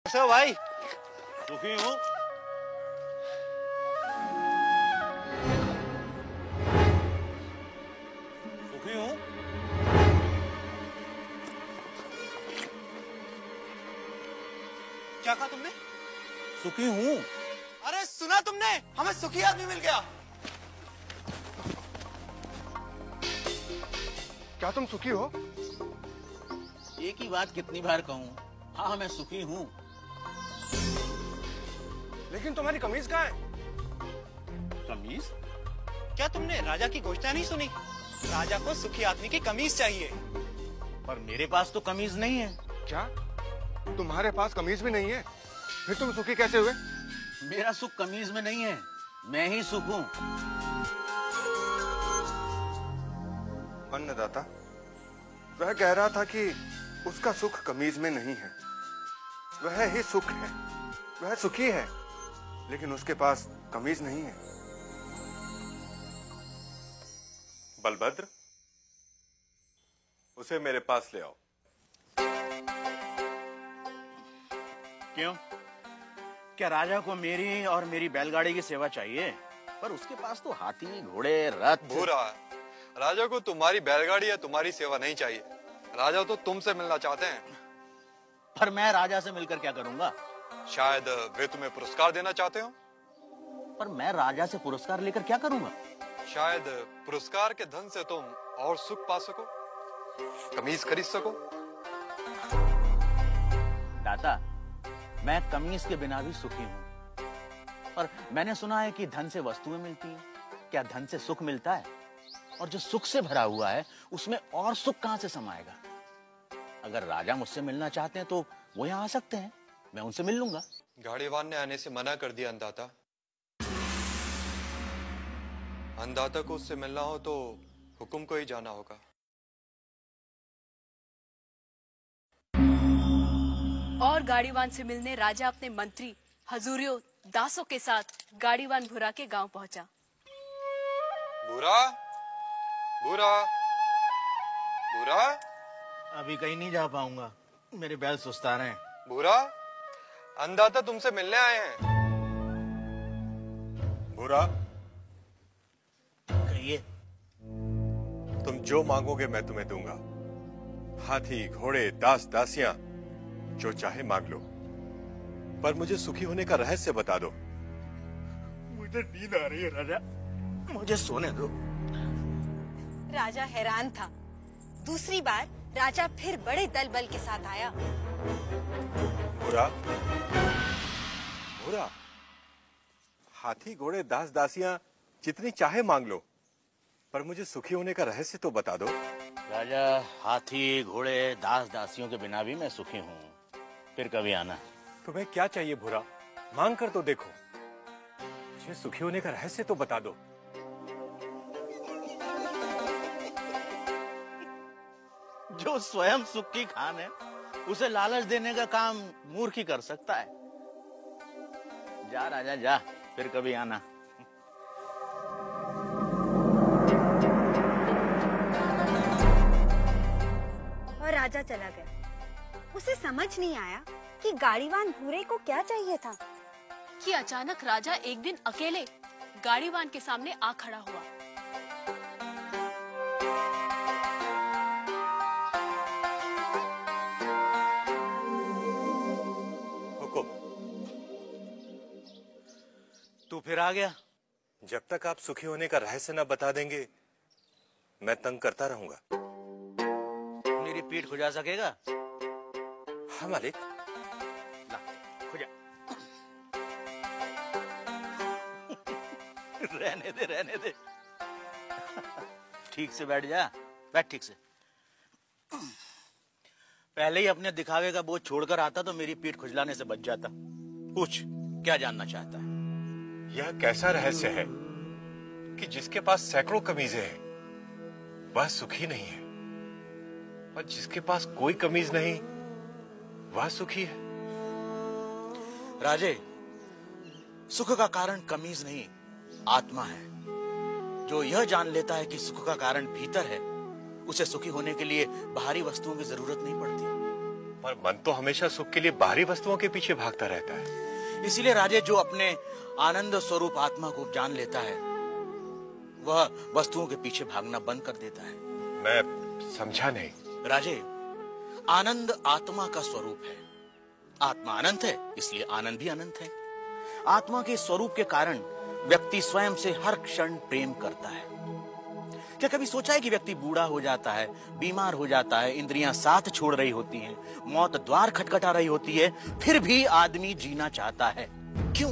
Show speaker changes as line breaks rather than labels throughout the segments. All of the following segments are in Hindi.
कैसे हो भाई?
दुखी हूँ। दुखी हूँ।
क्या कहा तुमने?
सुखी हूँ।
अरे सुना तुमने? हमें सुखी आदमी मिल गया।
क्या तुम सुखी हो?
एक ही बात कितनी बार कहूँ? हाँ मैं सुखी हूँ।
लेकिन तुम्हारी कमीज कहाँ है?
कमीज?
क्या तुमने राजा की घोषणा नहीं सुनी? राजा को सुखी आदमी की कमीज चाहिए।
पर मेरे पास तो कमीज नहीं है।
क्या तुम्हारे पास कमीज भी नहीं है? फिर तुम सुखी कैसे हुए?
मेरा सुख कमीज में नहीं है, मैं ही सुख हूँ।
अन्नदाता, वह कह रहा था कि उसका सुख कमीज में नहीं है, वह ही सुख है। वह सुखी है, लेकिन उसके पास कमीज नहीं है।
बलभद्र, उसे मेरे पास ले आओ।
क्यों? क्या राजा को मेरी और मेरी बैलगाड़ी की सेवा चाहिए? पर उसके पास तो हाथी, घोड़े, रथ।
भूरा, राजा को तुम्हारी बैलगाड़ी या तुम्हारी सेवा नहीं चाहिए। राजा तो तुमसे मिलना चाहते हैं।
पर मैं राजा से मिलकर क्या करूंगा?
शायद वे तुम्हें पुरस्कार देना चाहते हो।
पर मैं राजा से पुरस्कार लेकर क्या करूंगा?
शायद पुरस्कार के धन से तुम और सुख पा सको, कमीज खरीद सको।
दाता, मैं कमीज के बिना भी सुखी हूँ। पर मैंने सुना है कि धन से वस्तुएं मिलती हैं। क्या धन से सुख मिलता है? और जो सुख से भरा हुआ है उसमें और सुख कहां से समाएगा? अगर राजा मुझसे मिलना चाहते हैं तो वो यहाँ आ सकते हैं, मैं उनसे मिल लूंगा।
गाड़ीवान ने आने से मना कर दिया अन्नदाता। अन्नदाता को उससे मिलना हो तो हुकुम को ही जाना होगा।
और गाड़ीवान से मिलने राजा अपने मंत्री हजूरियों दासों के साथ गाड़ीवान भूरा के गांव पहुंचा।
भूरा, भूरा, भूरा।
अभी कहीं नहीं जा पाऊंगा, मेरे बैल सुस्ता रहे हैं।
भूरा, अन्नदाता तुमसे मिलने आए हैं। भूरा,
कहिए।
तुम जो मांगोगे मैं तुम्हें दूंगा। हाथी, घोड़े, दास, दासियां, जो चाहे मांग लो। पर मुझे सुखी होने का रहस्य बता दो।
मुझे नींद आ रही है राजा, मुझे सोने दो।
राजा हैरान था। दूसरी बार राजा फिर बड़े दल बल के साथ आया।
भूरा, भूरा, हाथी, घोड़े, दास, दासियां जितनी चाहे मांग लो, पर मुझे सुखी होने का रहस्य तो बता दो।
राजा, हाथी, घोड़े, दास, दासियों के बिना भी मैं सुखी हूँ। फिर कभी आना।
तुम्हें क्या चाहिए भूरा? मांग कर तो देखो। मुझे सुखी होने का रहस्य तो बता दो।
जो स्वयं सुख की खान है उसे लालच देने का काम मूर्ख ही कर सकता है। जा राजा जा, फिर कभी आना।
और राजा चला गया। उसे समझ नहीं आया कि गाड़ीवान भूरे को क्या चाहिए था।
कि अचानक राजा एक दिन अकेले गाड़ीवान के सामने आ खड़ा हुआ।
हुकुम।
तू फिर आ गया?
जब तक आप सुखी होने का रहस्य न बता देंगे मैं तंग करता रहूंगा।
मेरी पीठ खुजा सकेगा?
हाँ मालिक।
ला, खुजा। रहने दे, रहने दे। ठीक से बैठ जा, बैठ ठीक से। पहले ही अपने दिखावे का बोझ छोड़कर आता तो मेरी पीठ खुजलाने से बच जाता। पूछ, क्या जानना चाहता है?
यह कैसा रहस्य है कि जिसके पास सैकड़ों कमीजें हैं वह सुखी नहीं है, और जिसके पास कोई कमीज नहीं वह सुखी है?
राजे, सुख का कारण कमीज नहीं, आत्मा है। जो यह जान लेता है कि सुख का कारण भीतर है, उसे सुखी होने के लिए बाहरी वस्तुओं की जरूरत नहीं पड़ती।
पर मन तो हमेशा सुख के लिए बाहरी वस्तुओं के पीछे भागता रहता है।
इसीलिए राजे, जो अपने आनंद स्वरूप आत्मा को जान लेता है वह वस्तुओं के पीछे भागना बंद कर देता है।
मैं समझा नहीं।
राजे, आनंद आत्मा का स्वरूप है। आत्मा अनंत है, इसलिए आनंद भी अनंत है। आत्मा के स्वरूप के कारण व्यक्ति स्वयं से हर क्षण प्रेम करता है। क्या कभी सोचा है कि व्यक्ति बूढ़ा हो जाता है, बीमार हो जाता है, इंद्रियां साथ छोड़ रही होती हैं, मौत द्वार खटखटा रही होती है, फिर भी आदमी जीना चाहता है? क्यों?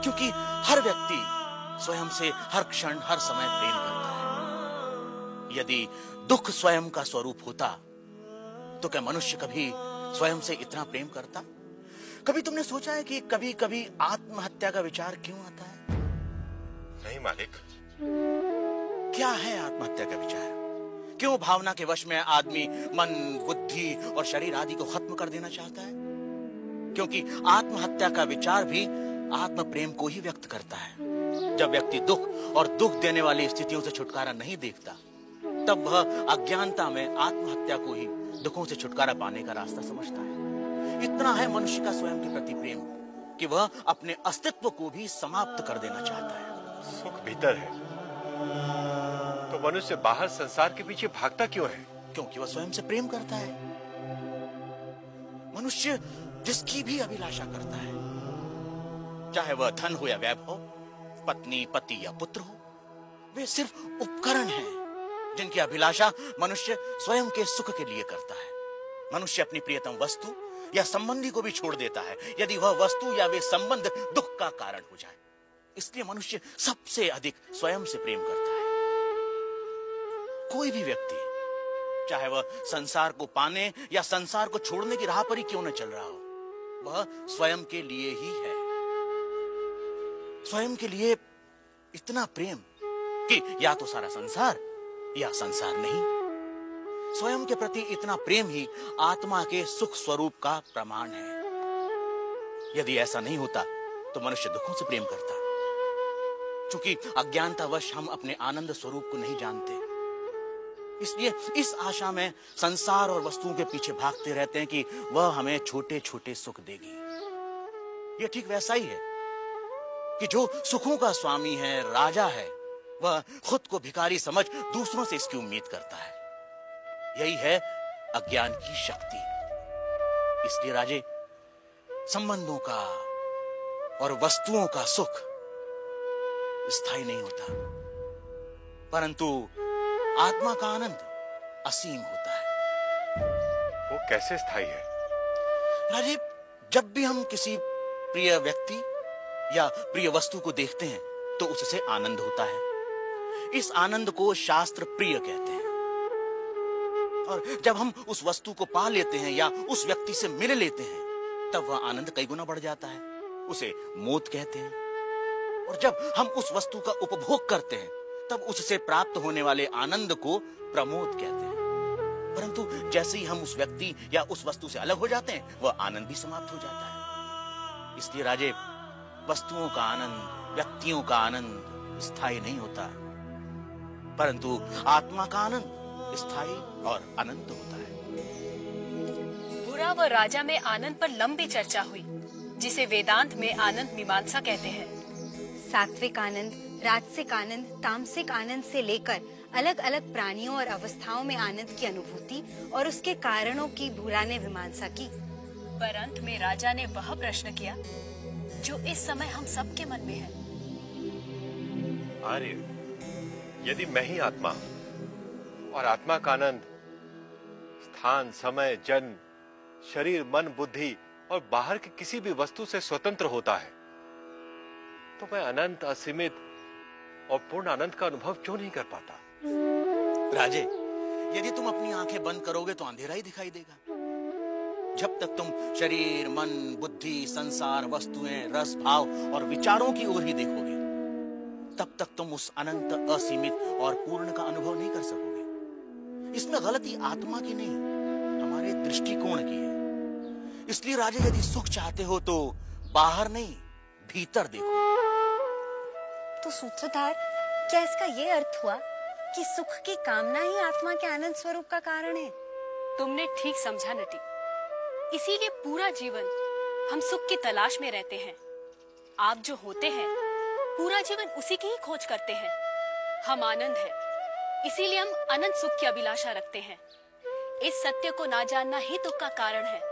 क्योंकि हर व्यक्ति स्वयं से हर क्षण हर समय प्रेम करता है। यदि दुख स्वयं का स्वरूप होता तो क्या मनुष्य कभी स्वयं से इतना प्रेम करता? कभी तुमने सोचा है कि कभी कभी आत्महत्या का विचार क्यों आता है?
नहीं मालिक।
क्या है आत्महत्या का विचार? क्यों भावना के वश में आदमी मन, बुद्धि और शरीर आदि को खत्म कर देना चाहता है? क्योंकि आत्महत्या का विचार भी आत्म प्रेम को ही व्यक्त करता है। जब व्यक्ति दुख और दुख देने वाली स्थितियों से छुटकारा नहीं देखता, तब वह अज्ञानता में आत्महत्या को ही दुखों से छुटकारा पाने का रास्ता समझता है। इतना है मनुष्य का स्वयं के प्रति प्रेम कि वह अपने अस्तित्व को भी समाप्त कर देना चाहता है।
सुख भीतर है तो मनुष्य बाहर संसार के पीछे भागता क्यों है?
क्योंकि वह स्वयं से प्रेम करता है। मनुष्य जिसकी भी अभिलाषा करता है, चाहे वह धन हो या वैभव, पत्नी, पति या पुत्र हो, वे सिर्फ उपकरण हैं जिनकी अभिलाषा मनुष्य स्वयं के सुख के लिए करता है। मनुष्य अपनी प्रियतम वस्तु या संबंधी को भी छोड़ देता है यदि वह वस्तु या वे संबंध दुख का कारण हो जाए। इसलिए मनुष्य सबसे अधिक स्वयं से प्रेम करता है। कोई भी व्यक्ति, चाहे वह संसार को पाने या संसार को छोड़ने की राह पर ही क्यों न चल रहा हो, वह स्वयं के लिए ही है। स्वयं के लिए इतना प्रेम कि या तो सारा संसार या संसार नहीं। स्वयं के प्रति इतना प्रेम ही आत्मा के सुख स्वरूप का प्रमाण है। यदि ऐसा नहीं होता तो मनुष्य दुखों से प्रेम करता। क्योंकि अज्ञानतावश हम अपने आनंद स्वरूप को नहीं जानते, इसलिए इस आशा में संसार और वस्तुओं के पीछे भागते रहते हैं कि वह हमें छोटे छोटे सुख देगी। यह ठीक वैसा ही है कि जो सुखों का स्वामी है, राजा है, वह खुद को भिखारी समझ दूसरों से इसकी उम्मीद करता है। यही है अज्ञान की शक्ति। इसलिए राजे, संबंधों का और वस्तुओं का सुख स्थायी नहीं होता, परंतु आत्मा का आनंद असीम होता है।
वो कैसे स्थायी है?
राजे, जब भी हम किसी प्रिय व्यक्ति या प्रिय वस्तु को देखते हैं तो उससे आनंद होता है। इस आनंद को शास्त्र प्रिय कहते हैं। और जब हम उस वस्तु को पा लेते हैं या उस व्यक्ति से मिल लेते हैं, तब वह आनंद कई गुना बढ़ जाता है। उसे मोद कहते हैं। और जब हम उस वस्तु का उपभोग करते हैं, तब उससे प्राप्त होने वाले आनंद को प्रमोद कहते हैं। परंतु जैसे ही हम उस व्यक्ति या उस वस्तु से अलग हो जाते हैं, वह आनंद भी समाप्त हो जाता है। इसलिए राजे, वस्तुओं का आनंद, व्यक्तियों का आनंद स्थायी नहीं होता, परंतु आत्मा का आनंद स्थायी और अनंत होता है।
बुरा व राजा में आनंद पर लंबी चर्चा हुई, जिसे वेदांत में आनंद मीमांसा कहते हैं।
सात्विक आनंद, राजसिक आनंद, तामसिक आनंद से लेकर अलग अलग प्राणियों और अवस्थाओं में आनंद की अनुभूति और उसके कारणों की बुरा ने मीमांसा की।
पर अंत में राजा ने वह प्रश्न किया जो इस समय हम सबके मन में है।
आर्य, यदि मैं ही आत्मा और आत्मा का आनंद स्थान, समय, जन्म, शरीर, मन, बुद्धि और बाहर की किसी भी वस्तु से स्वतंत्र होता है, तो मैं अनंत, असीमित और पूर्ण आनंद का अनुभव क्यों नहीं कर पाता?
राजे, यदि तुम अपनी आंखें बंद करोगे तो अंधेरा ही दिखाई देगा। जब तक तुम शरीर, मन, बुद्धि, संसार, वस्तुएं, रस, भाव और विचारों की ओर ही देखोगे, तब तक तुम उस अनंत, असीमित और पूर्ण का अनुभव नहीं कर सकोगे। इसमें गलती आत्मा की नहीं, हमारे दृष्टिकोण की है। इसलिए राजे, यदि सुख चाहते हो तो बाहर नहीं, भीतर देखो।
तो सूत्रधार, क्या इसका ये अर्थ हुआ कि सुख की कामना ही आत्मा के आनंद स्वरूप का कारण है?
तुमने ठीक समझा नटी। इसीलिए पूरा जीवन हम सुख की तलाश में रहते हैं। आप जो होते हैं पूरा जीवन उसी की ही खोज करते हैं। हम आनंद हैं, इसीलिए हम अनंत सुख की अभिलाषा रखते हैं। इस सत्य को ना जानना ही दुख का कारण है।